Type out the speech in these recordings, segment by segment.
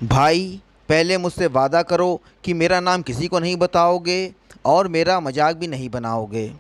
भाई, पहले मुझसे वादा करो कि मेरा नाम किसी को नहीं बताओगे और मेरा मजाक भी नहीं बनाओगे।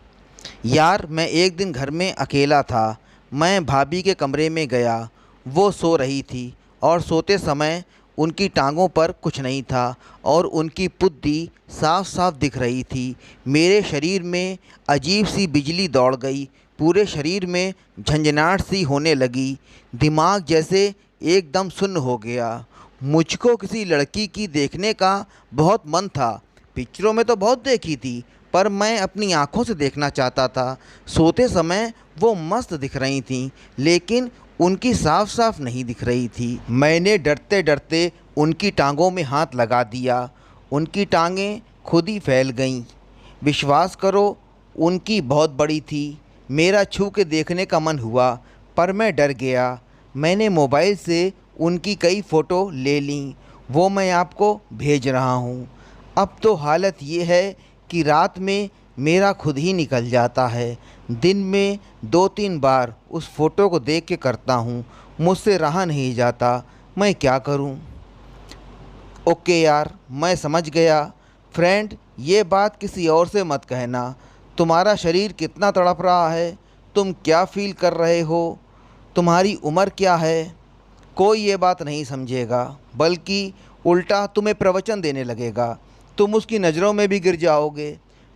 यार, मैं एक दिन घर में अकेला था। मैं भाभी के कमरे में गया। वो सो रही थी और सोते समय उनकी टांगों पर कुछ नहीं था और उनकी पुद्दी साफ साफ दिख रही थी। मेरे शरीर में अजीब सी बिजली दौड़ गई। पूरे शरीर में झंझनाहट सी होने लगी। दिमाग जैसे एकदम सुन्न हो गया। मुझको किसी लड़की की देखने का बहुत मन था। पिक्चरों में तो बहुत देखी थी, पर मैं अपनी आँखों से देखना चाहता था। सोते समय वो मस्त दिख रही थीं, लेकिन उनकी साफ साफ नहीं दिख रही थी। मैंने डरते डरते उनकी टांगों में हाथ लगा दिया। उनकी टांगें खुद ही फैल गईं। विश्वास करो, उनकी बहुत बड़ी थी। मेरा छू के देखने का मन हुआ, पर मैं डर गया। मैंने मोबाइल से उनकी कई फ़ोटो ले लीं। वो मैं आपको भेज रहा हूँ। अब तो हालत ये है कि रात में मेरा खुद ही निकल जाता है। दिन में 2-3 बार उस फ़ोटो को देख के करता हूँ। मुझसे रहा नहीं जाता। मैं क्या करूँ? ओके यार, मैं समझ गया। फ्रेंड, ये बात किसी और से मत कहना। तुम्हारा शरीर कितना तड़प रहा है, तुम क्या फ़ील कर रहे हो, तुम्हारी उम्र क्या है, कोई ये बात नहीं समझेगा, बल्कि उल्टा तुम्हें प्रवचन देने लगेगा। तुम उसकी नज़रों में भी गिर जाओगे।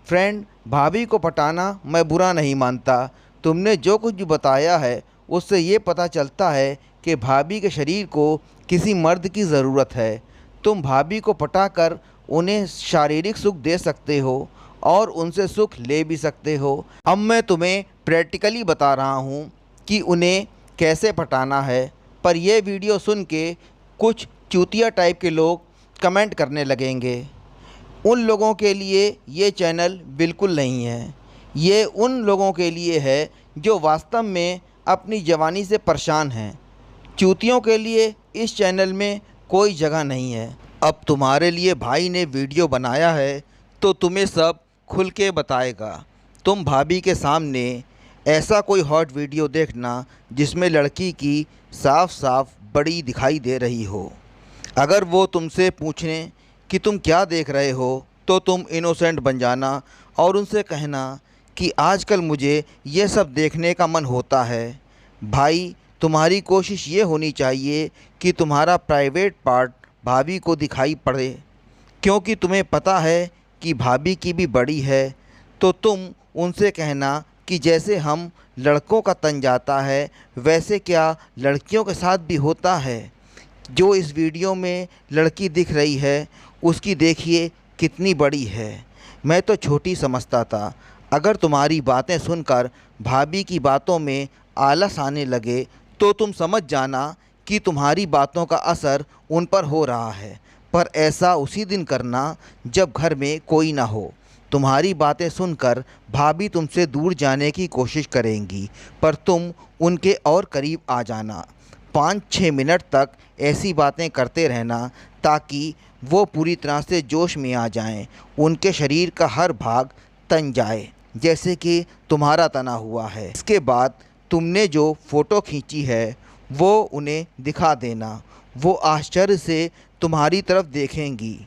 फ्रेंड, भाभी को पटाना मैं बुरा नहीं मानता। तुमने जो कुछ भी बताया है, उससे ये पता चलता है कि भाभी के शरीर को किसी मर्द की ज़रूरत है। तुम भाभी को पटाकर उन्हें शारीरिक सुख दे सकते हो और उनसे सुख ले भी सकते हो। अब मैं तुम्हें प्रैक्टिकली बता रहा हूँ कि उन्हें कैसे पटाना है। पर यह वीडियो सुन के कुछ चूतिया टाइप के लोग कमेंट करने लगेंगे। उन लोगों के लिए ये चैनल बिल्कुल नहीं है। ये उन लोगों के लिए है जो वास्तव में अपनी जवानी से परेशान हैं। चूतियों के लिए इस चैनल में कोई जगह नहीं है। अब तुम्हारे लिए भाई ने वीडियो बनाया है, तो तुम्हें सब खुल के बताएगा। तुम भाभी के सामने ऐसा कोई हॉट वीडियो देखना जिसमें लड़की की साफ साफ बड़ी दिखाई दे रही हो। अगर वो तुमसे पूछें कि तुम क्या देख रहे हो, तो तुम इनोसेंट बन जाना और उनसे कहना कि आजकल मुझे ये सब देखने का मन होता है। भाई, तुम्हारी कोशिश ये होनी चाहिए कि तुम्हारा प्राइवेट पार्ट भाभी को दिखाई पड़े, क्योंकि तुम्हें पता है कि भाभी की भी बड़ी है। तो तुम उनसे कहना कि जैसे हम लड़कों का तन जाता है, वैसे क्या लड़कियों के साथ भी होता है। जो इस वीडियो में लड़की दिख रही है, उसकी देखिए कितनी बड़ी है। मैं तो छोटी समझता था। अगर तुम्हारी बातें सुनकर भाभी की बातों में आलस आने लगे, तो तुम समझ जाना कि तुम्हारी बातों का असर उन पर हो रहा है। पर ऐसा उसी दिन करना जब घर में कोई ना हो। तुम्हारी बातें सुनकर भाभी तुमसे दूर जाने की कोशिश करेंगी, पर तुम उनके और करीब आ जाना। 5-6 मिनट तक ऐसी बातें करते रहना, ताकि वो पूरी तरह से जोश में आ जाएं। उनके शरीर का हर भाग तन जाए, जैसे कि तुम्हारा तना हुआ है। इसके बाद तुमने जो फ़ोटो खींची है, वो उन्हें दिखा देना। वो आश्चर्य से तुम्हारी तरफ देखेंगी।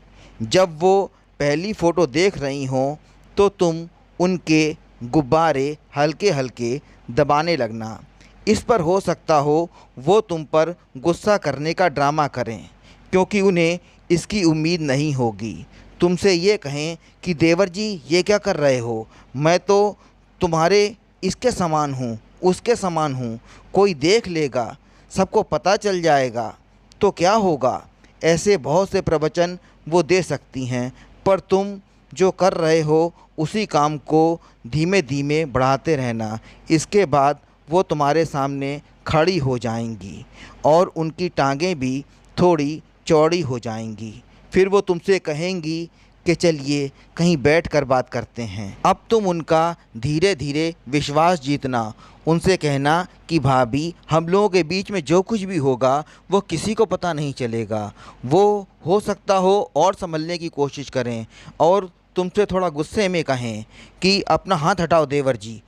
जब वो पहली फ़ोटो देख रही हों, तो तुम उनके गुब्बारे हल्के हल्के दबाने लगना। इस पर हो सकता हो वो तुम पर गुस्सा करने का ड्रामा करें, क्योंकि उन्हें इसकी उम्मीद नहीं होगी। तुमसे ये कहें कि देवर जी, ये क्या कर रहे हो, मैं तो तुम्हारे इसके समान हूँ, उसके समान हूँ, कोई देख लेगा, सबको पता चल जाएगा तो क्या होगा। ऐसे बहुत से प्रवचन वो दे सकती हैं, पर तुम जो कर रहे हो उसी काम को धीमे धीमे बढ़ाते रहना। इसके बाद वो तुम्हारे सामने खड़ी हो जाएंगी और उनकी टांगें भी थोड़ी चौड़ी हो जाएंगी। फिर वो तुमसे कहेंगी कि चलिए कहीं बैठकर बात करते हैं। अब तुम उनका धीरे धीरे विश्वास जीतना। उनसे कहना कि भाभी, हम लोगों के बीच में जो कुछ भी होगा वो किसी को पता नहीं चलेगा। वो हो सकता हो और संभलने की कोशिश करें, और तुमसे थोड़ा गुस्से में कहें कि अपना हाथ हटाओ देवर जी।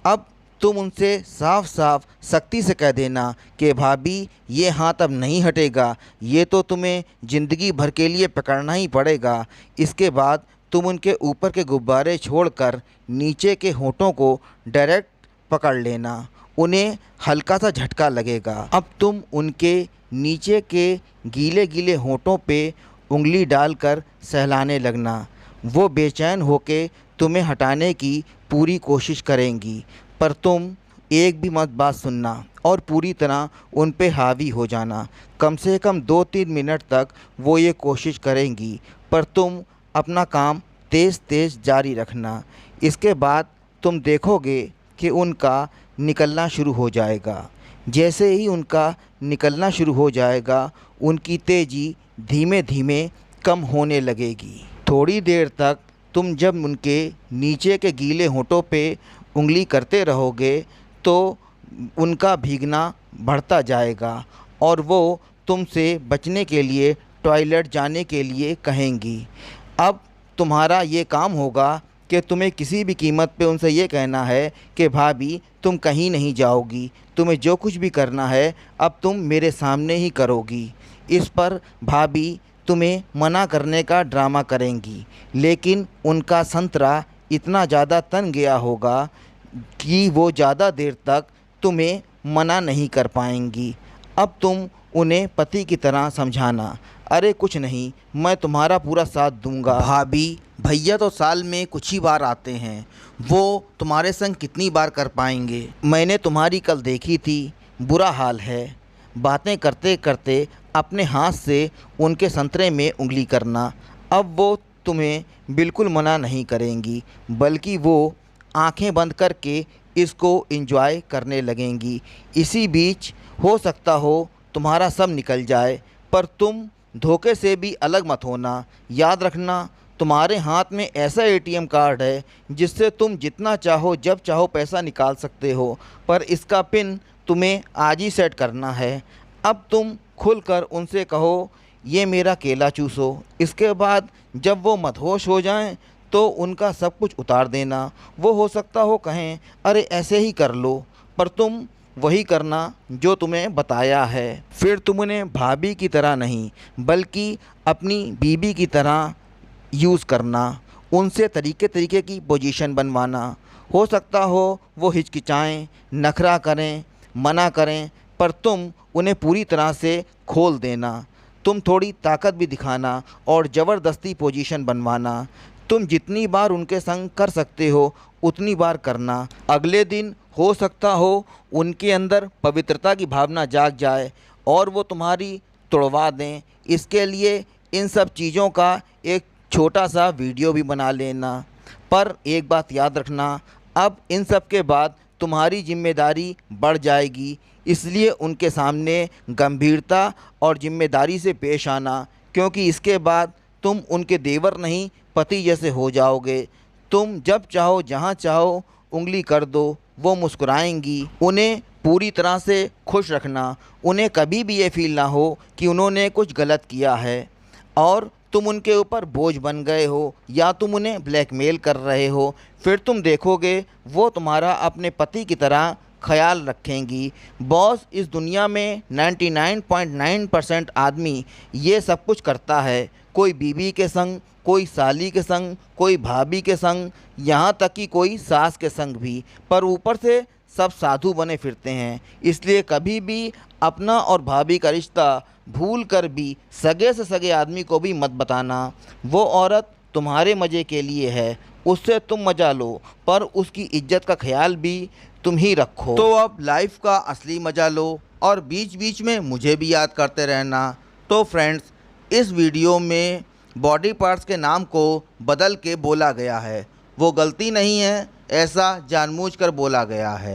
अब तुम उनसे साफ साफ सख्ती से कह देना कि भाभी ये हाथ अब नहीं हटेगा, ये तो तुम्हें ज़िंदगी भर के लिए पकड़ना ही पड़ेगा। इसके बाद तुम उनके ऊपर के गुब्बारे छोड़कर नीचे के होंठों को डायरेक्ट पकड़ लेना। उन्हें हल्का सा झटका लगेगा। अब तुम उनके नीचे के गीले गीले होंठों पे उंगली डालकर सहलाने लगना। वो बेचैन होके तुम्हें हटाने की पूरी कोशिश करेंगी, पर तुम एक भी मत बात सुनना और पूरी तरह उन पे हावी हो जाना। कम से कम 2-3 मिनट तक वो ये कोशिश करेंगी, पर तुम अपना काम तेज़ तेज़ जारी रखना। इसके बाद तुम देखोगे कि उनका निकलना शुरू हो जाएगा। जैसे ही उनका निकलना शुरू हो जाएगा, उनकी तेज़ी धीमे धीमे कम होने लगेगी। थोड़ी देर तक तुम जब उनके नीचे के गीले होंठों पे उंगली करते रहोगे तो उनका भीगना बढ़ता जाएगा और वो तुमसे बचने के लिए टॉयलेट जाने के लिए कहेंगी। अब तुम्हारा ये काम होगा कि तुम्हें किसी भी कीमत पे उनसे ये कहना है कि भाभी तुम कहीं नहीं जाओगी, तुम्हें जो कुछ भी करना है अब तुम मेरे सामने ही करोगी। इस पर भाभी तुम्हें मना करने का ड्रामा करेंगी, लेकिन उनका संतरा इतना ज़्यादा तन गया होगा कि वो ज़्यादा देर तक तुम्हें मना नहीं कर पाएंगी। अब तुम उन्हें पति की तरह समझाना, अरे कुछ नहीं, मैं तुम्हारा पूरा साथ दूंगा। भाभी भैया तो साल में कुछ ही बार आते हैं, वो तुम्हारे संग कितनी बार कर पाएंगे। मैंने तुम्हारी कल देखी थी, बुरा हाल है। बातें करते करते अपने हाथ से उनके संतरे में उंगली करना। अब वो तुम्हें बिल्कुल मना नहीं करेंगी, बल्कि वो आंखें बंद करके इसको एंजॉय करने लगेंगी। इसी बीच हो सकता हो तुम्हारा सब निकल जाए, पर तुम धोखे से भी अलग मत होना। याद रखना, तुम्हारे हाथ में ऐसा एटीएम कार्ड है जिससे तुम जितना चाहो जब चाहो पैसा निकाल सकते हो, पर इसका पिन तुम्हें आज ही सेट करना है। अब तुम खुलकर उनसे कहो, ये मेरा केला चूसो। इसके बाद जब वो मदहोश हो जाएं तो उनका सब कुछ उतार देना। वो हो सकता हो कहें, अरे ऐसे ही कर लो, पर तुम वही करना जो तुम्हें बताया है। फिर तुम उन्हें भाभी की तरह नहीं बल्कि अपनी बीबी की तरह यूज़ करना। उनसे तरीके तरीके की पोजीशन बनवाना। हो सकता हो वो हिचकिचाएं, नखरा करें, मना करें, पर तुम उन्हें पूरी तरह से खोल देना। तुम थोड़ी ताकत भी दिखाना और ज़बरदस्ती पोजीशन बनवाना। तुम जितनी बार उनके संग कर सकते हो उतनी बार करना। अगले दिन हो सकता हो उनके अंदर पवित्रता की भावना जाग जाए और वो तुम्हारी तुड़वा दें। इसके लिए इन सब चीज़ों का एक छोटा सा वीडियो भी बना लेना। पर एक बात याद रखना, अब इन सब के बाद तुम्हारी जिम्मेदारी बढ़ जाएगी, इसलिए उनके सामने गंभीरता और जिम्मेदारी से पेश आना, क्योंकि इसके बाद तुम उनके देवर नहीं पति जैसे हो जाओगे। तुम जब चाहो जहाँ चाहो उंगली कर दो, वो मुस्कुराएंगी। उन्हें पूरी तरह से खुश रखना। उन्हें कभी भी ये फील ना हो कि उन्होंने कुछ गलत किया है और तुम उनके ऊपर बोझ बन गए हो या तुम उन्हें ब्लैकमेल कर रहे हो। फिर तुम देखोगे वो तुम्हारा अपने पति की तरह ख्याल रखेंगी। बॉस, इस दुनिया में 99.9% आदमी ये सब कुछ करता है। कोई बीवी के संग, कोई साली के संग, कोई भाभी के संग, यहाँ तक कि कोई सास के संग भी, पर ऊपर से सब साधु बने फिरते हैं। इसलिए कभी भी अपना और भाभी का रिश्ता भूल कर भी सगे से सगे आदमी को भी मत बताना। वो औरत तुम्हारे मज़े के लिए है, उससे तुम मज़ा लो, पर उसकी इज्जत का ख्याल भी तुम ही रखो। तो अब लाइफ का असली मज़ा लो और बीच बीच में मुझे भी याद करते रहना। तो फ्रेंड्स, इस वीडियो में बॉडी पार्ट्स के नाम को बदल के बोला गया है। वो गलती नहीं है, ऐसा जानबूझकर बोला गया है।